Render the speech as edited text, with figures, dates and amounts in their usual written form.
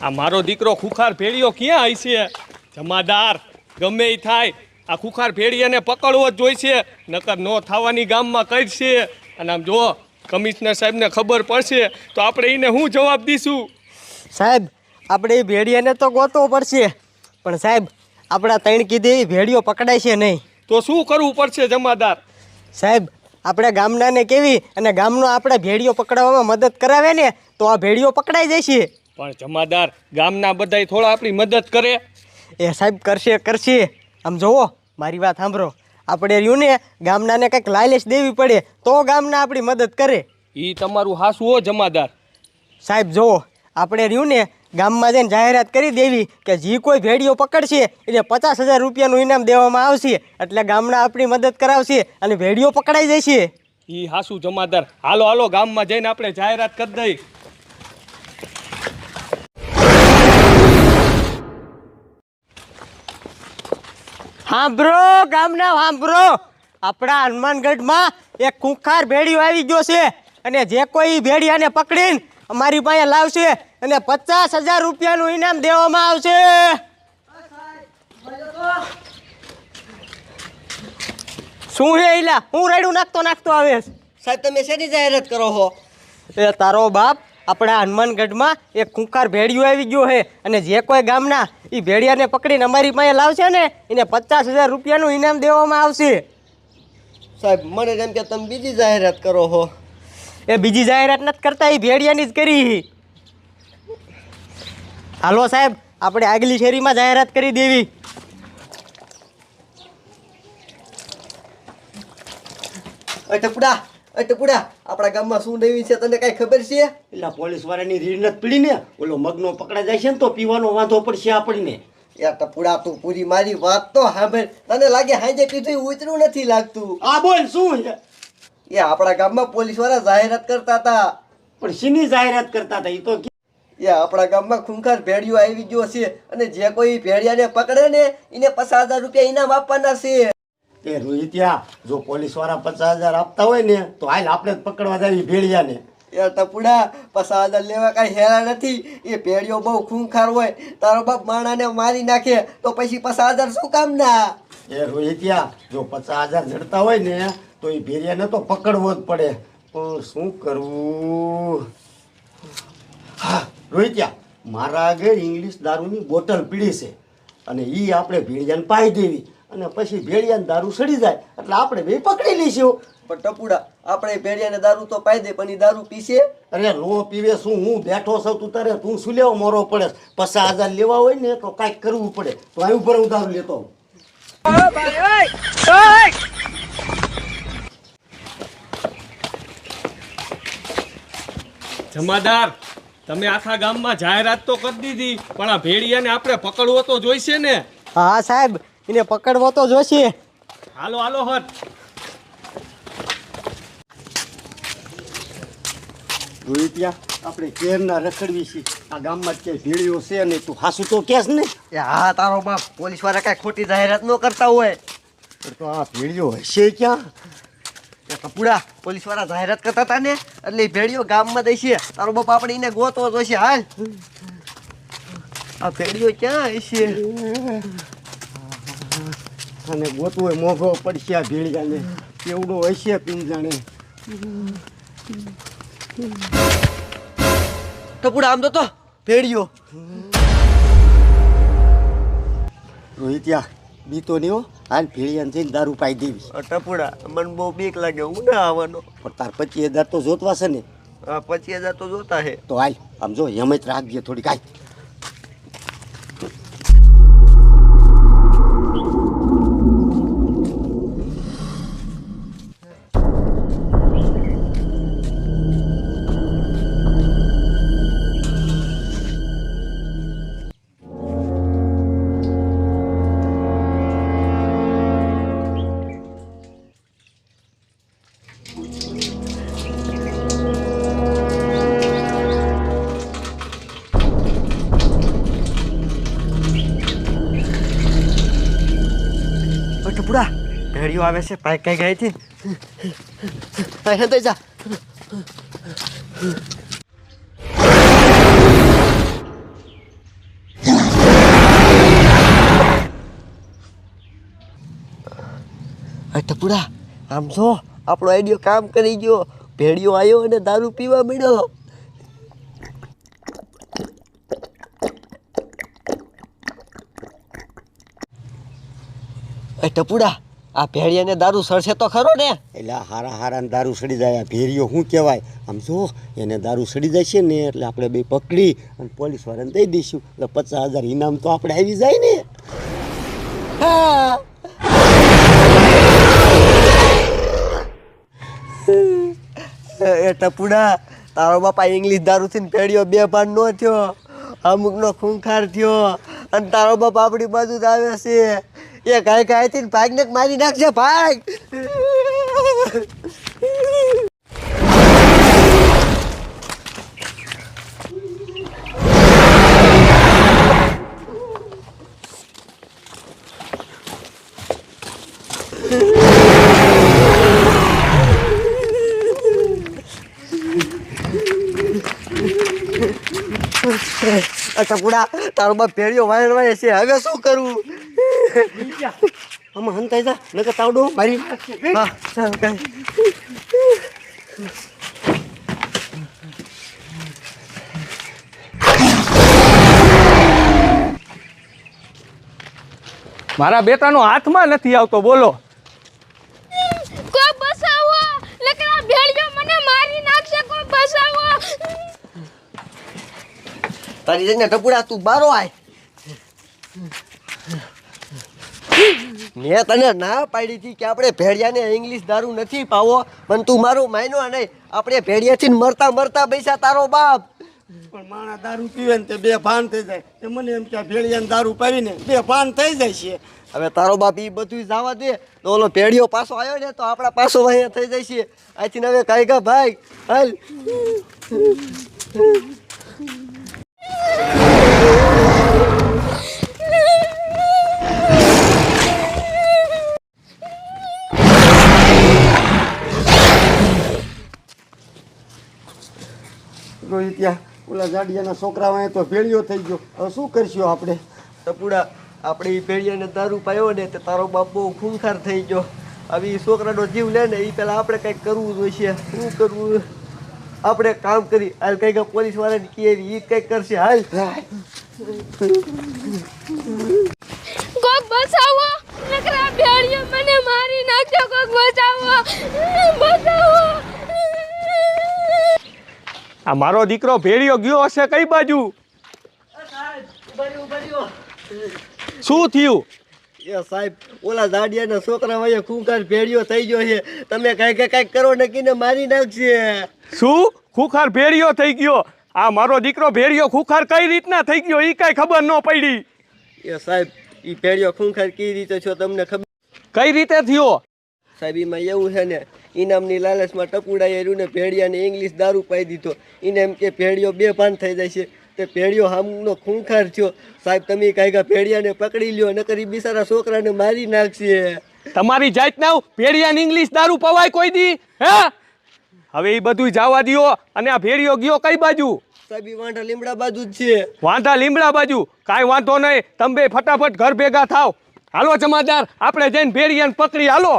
આ મારો દીકરો ખુખાર ભેળિયો ક્યાં હશે? જમાદાર ગમે એ થાય આ ખુખાર ભેળિયાને પકડવો જ જોઈશે, નકર નો થવાની ગામમાં કરશે. અને આમ જો કમિશનર સાહેબને ખબર પડશે તો આપણે એને શું જવાબ દઈશું? સાહેબ આપણે એ ભેડિયાને તો ગોતવો પડશે, પણ સાહેબ આપણા ત્રણ કીધે એ ભેડિયો પકડાય છે નહીં. તો શું કરવું પડશે જમાદાર? સાહેબ આપણે ગામડાને કેવી અને ગામનો આપણે ભેડિયો પકડાવવામાં મદદ કરાવે ને તો આ ભેડિયો પકડાઈ જશે. પણ જમાદાર ગામના બધાય થોડા આપણી મદદ કરે. એ સાહેબ કરશે. આમ જુઓ મારી વાત સાંભળો, આપણે રહ્યું ને ગામનાને કંઈક લાલચ દેવી પડે તો ગામના આપણી મદદ કરે. એ તમારું હાસું હો જમાદાર. સાહેબ જુઓ આપણે રહ્યું ને ગામમાં જઈને જાહેરાત કરી દેવી કે જે કોઈ ભેડિયો પકડશે એને 50,000 રૂપિયાનું ઇનામ દેવામાં આવશે, એટલે ગામના આપણી મદદ કરાવશે અને ભેડિયો પકડાઈ જશે. એ હાસું જમાદાર. હાલો ગામમાં જઈને આપણે જાહેરાત કરી દઈ. સાંભળો ગામના સાંભળો, આપણા હનુમાનગઢમાં એક ખુંખાર ભેડિયો આવી ગયો છે અને જે કોઈ ભેડિયાને પકડીને અમારી પાસે લાવશે અને 50,000 રૂપિયાનું ઇનામ દેવામાં આવશે. શું છે ઈલા? હું રાયડું નાખતો આવે? સાહેબ તમે શેની જાહેરાત કરો છો? એ તારો બાપ, આપણા હનુમાનગઢમાં એક ખુંખાર ભેડિયો આવી ગયો છે અને જે કોઈ ગામના એ ભેડિયાને પકડીને અમારી પાસે લાવશે ને એને 50,000 રૂપિયાનું ઇનામ દેવામાં આવશે. સાહેબ મને એમ કે તમે બીજી જાહેરાત કરો છો. એ બીજી જાહેરાત નથી કરતા, એ ભેડિયાની જ કરી. હાલો સાહેબ આપણે આગલી શેરીમાં જાહેરાત કરી દેવી. ટપુડા આપણા ગામમાં શું નવી છે તને કઈ ખબર છે? એટલે પોલીસ વાળાની રીડ નથી પડી ને, ઓલો મગનો પકડા જાય છે ને તો પીવાનો વાંધો પડશે આપણને. યાર ટપુડા તું પૂરી મારી વાત તો સાંભળ. તને લાગે હાજે પીધું ઉતરું નથી લાગતું. આ બોલ શું છે? એ આપણા ગામમાં પોલીસ વાળા જાહેરાત કરતા હતા. પણ શીની જાહેરાત કરતા હતા? એ તો એ આપણા ગામમાં ખુંખાર ભેડિયો આવી ગયો છે અને જે કોઈ ભેડિયાને પકડે ને એને 50,000 રૂપિયા ઇનામ આપવાના છે. એ રોહિત્યા, જો પોલીસ વાળા 50,000 આપતા હોય ને તો હાલ આપણે જ પકડવા જાવી ભેળિયાને. યાર ટપુડા 50,000 લેવા કઈ હેરા નથી. એ ભેડિયો બહુ ખૂંખાર હોય, તારો બાપ માણાને મારી નાખે તો પછી 50,000 શું કામ ના? એ રોહિત્યા, જો 50,000 જડતા હોય ને તો એ ભેળિયાને તો પકડવો જ પડે. પણ શું કરવું? હા રોહિત્યા, મારા આગળ ઇંગ્લિશ દારૂની બોટલ પીડી છે અને એ આપણે ભેળિયાને પાઈ દેવી અને પછી ભેળિયાને દારૂ સડી જાય એટલે આપણે બે પકડી લઈશું. પણ ટપુડા આપણે ભેડિયાને દારૂ તો પાઈ દે, પણ એ દારૂ પીશે? અરે નો પીવે શું? હું બેઠો છું તું તારે તું શું લેવા મોરો પડે? 50,000 લેવા હોય ને તો કાંઈક કરવું પડે. તો આ ઉપર હું દારૂ લેતો હોઉં. જમાદાર તમે આખા ગામમાં જાહેરાત તો કરી દીધી, પણ આ ભેળિયાને આપણે પકડવો તો જોઈશે ને. હા સાહેબ એને પકડવો તો જોશે. હાલો હટ. રોહિત્યા, આપણે કેરના રખડવી છીએ આ ગામમાં જ ક્યાંય ભેળીઓ છે ને તું હાસું તો કેસ ને? હા તારો બાપ પોલીસ વાળા કઈ ખોટી જાહેરાત ન કરતા હોય. તો આ ભેળીઓ હશે ક્યાં? ટપુડા પોલીસ વાળા જાહેરાત કરતા હતા ને એટલે ભેડિયો ગામમાં દઈશે. તારો બાપ આપણે એને ગોતવો જોઈશે. હાલ આ ભેડિયો ક્યાં હશે? અને ગોતવો મોઘો પડશે આ ભેળિયાને. કેવડો હશે પિંજાણે? ટપુડા આમ તો ભેડિયો. રોહિત્યા બીતો નહીં હો, હાલ ભેળિયાને જઈને દારૂ પાઈ દેવી. ટપુડા મને બહુ બીક લાગે, હું ના આવવાનો. પણ તાર 25,000 તો જોતવા છે ને? 25,000 તો જોતા હે. તો હાલ આમ જો હિંમત રાખજે થોડી કાંઈ. ટપુડા ભેડિયો આવે છે, પાઇક કઈ ગઈ હતી. જા ટપુડા આમ જો આપણો આઈડિયો કામ કરી ગયો. ભેડિયો આવ્યો અને દારૂ પીવા મળ્યો. એ ટપુડા આ ભેડિયાને દારૂ સડશે તો ખરો ને? એટલે આ હારા હારાને દારૂ સડી જાય. આ ભેરિયો શું કહેવાય? આમ જો એને દારૂ સડી જાય છે ને એટલે આપણે બે પકડી અને પોલીસ વાળાને દઈ દઈશું એટલે 50,000 ઇનામ તો આપણે આવી જાય ને. હા. એ ટપુડા તારો બાપા ઇંગ્લિશ દારૂથી ભેડિયો બેભાન ન થયો, અમુકનો ખૂંખાર થયો અને તારો બાપ આપણી બાજુ જ આવે છે. એ કાંઈ કાંઈથી ભાગને મારી નાખશે ભાગ. ટપુડા તારો બાપ ભેડિયો વાયર વાય છે, હવે શું કરવું? આમાં હંતાઈ જા નકર તાવડો મારી નાખશે. હા ચાલ કાંઈ. મારા બેટાનો હાથમાં નથી આવતો, બોલો. કોઈ બસાવો, લકડા ભેળિયો મને મારી નાખશે, કોઈ બસાવો. તારી જઈને ટપુડા તું બારો આય. મેં તને ના પાડી હતી કે આપણે ભેડિયાને ઇંગ્લિશ દારૂ નથી પાવો, પણ તું મારું માન્યો નહીં. આપણે ભેડિયાથી મરતા મરતા બેસા તારો બાપ. પણ માણા દારૂ પીવે ને તે બે ભાન થઈ જાય. તે મને એમ કે આ ભેળિયાને દારૂ પાવીને બે ભાન થઈ જાય છે. હવે તારો બાપ એ બધું જવા દે તો ઓલો ભેડિયો પાછો આવ્યો ને તો આપણા પાછો અહીંયા થઈ જાય છે. આથી હવે કાંઈ કા ભાઈ હાલ. રોહિત્યા ઓલા જાડિયાના છોકરા વાંહે તો ભેળિયો થઈ ગયો. હવે શું કરશું આપણે? ટપુડા આપણે એ ભેડિયાને દારૂ પાયો ને તો તારો બાપ બહુ ખૂંખાર થઈ ગયો. હવે એ છોકરાનો જીવ લે ને એ પહેલાં આપણે કંઈક કરવું જોઈશે. શું કરવું? આપણે કામ કરી હાલ કંઈક પોલીસ વાળાને કહીએ એ કંઈક કરશે. હાલ કોક બસાવો, લકડા ભેળિયો મને મારી નાખશે, કોક બચાવો, બચાવો. આ મારો દીકરો ભેડિયો ગયો હશે કઈ બાજુ? શું થયું? એ સાહેબ ઓલા જાડિયાના છોકરા વાળા ખૂંખાર ભેડિયો થઈ ગયો છે. તમે કાંઈક કરો નક્કીને મારી નાખશે. શું ખુખાર ભેડિયો થઈ ગયો? આ મારો દીકરો ભેડિયો ખુખાર કઈ રીતના થઈ ગયો એ કઈ ખબર ન પડી. એ સાહેબ એ ભેડિયો ખૂંખાર કઈ રીતે છો તમને ખબર? કઈ રીતે થયો? સાહેબ એમાં એવું છે ને ઇનામની લાલચમાં ટપુડાએ રહ્યું ને ભેડિયાને ઇંગ્લિશ દારૂ પાઈ દીધો. એને એમ કે ભેડિયો બેભાન થઈ જાય છે. તે ભેડિયો હામનો ખૂંખાર થયો. સાહેબ તમે કાંઈક ભેડિયાને પકડી લ્યો નકર ઈ બિચારા છોકરાને મારી નાખશે. તમારી જાતના ભેડિયાને ઇંગ્લિશ દારૂ પવાય કોઈ દી? હે હવે એ બધું જવા દ્યો. અને આ ભેડિયો ગયો કઈ બાજુ? સાહેબ ઈ વાંઢા લીમડા બાજુ જ છે. વાંધા લીમડા બાજુ? કાંઈ વાંધો નહીં, તમે બે ફટાફટ ઘર ભેગા થાવ. હાલો જમાદાર, આપણે જઈને ભેડિયાને પકડી હાલો.